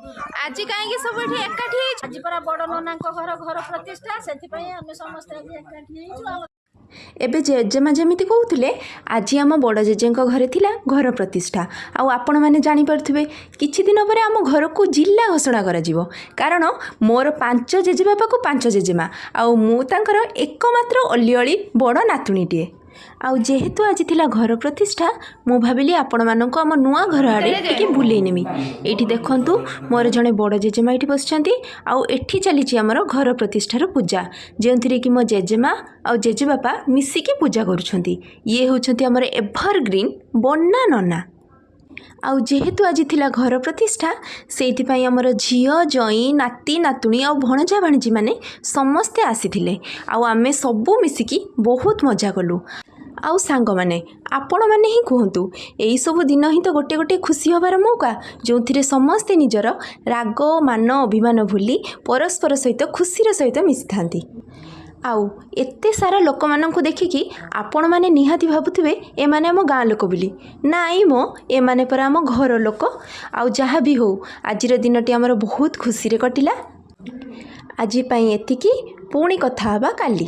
आज कहीं सब एकाठी आज परा बड़ नना घर घर प्रतिष्ठा से समस्त एकाठी एबे जेजेमा जमीती कहते आज आम बड़ जेजे घरे थिला घर प्रतिष्ठा आपण मैंने जानीपे किछि दिन पर आम घर को जिला घोषणा करा जीवो कारण मोर 5 जेजेबापा को 5 जेजेमा आर एकमात्र अलिअली बड़ नातुणीटे आउ जेहेतु आज थिला घर प्रतिष्ठा मु भाविली आपण मानक आम नुआ घर आड़े टिके बुलेई नेमी। एठी देखंतु मोर जड़े बड़ जेजेमा एठी बसछंती आउ एठी चलीची हमर घर प्रतिष्ठार पूजा जेंथिरे कि मो जेजेमा आउ जेजेबापा मिसिकी पूजा करूछंती। ये होछंती हमर एवरग्रीन बन्ना नन्ना आउ जेहेतु आज थिला घर प्रतिष्ठा से आमर झियो जई नाती नातुणी आ भणजा भाणजी माने समस्ते आसीथिले आउ आमे सबू मिसिकी बहुत मजा कलु। आउ सांग माने आपण माने ही कहतु यही सब दिन ही तो गोटे गोटे खुशी हबार मौका जो थिरे समस्ते निजर राग मान अभिमान भूली परस्पर सहित खुशीर सहित मिसी थांती। आउ एते सारा लोक माननकु देखिकी आपण माने निहाती भाबुथिबे ए माने हम गाँ लोक बोली नाई मो ए माने पर आम घर लोक। आउ जहाँ भी हो आजिर दिनटी आमर बहुत खुशी रे कटिला। आज पई एतिकी पुणी कथा हबा काली।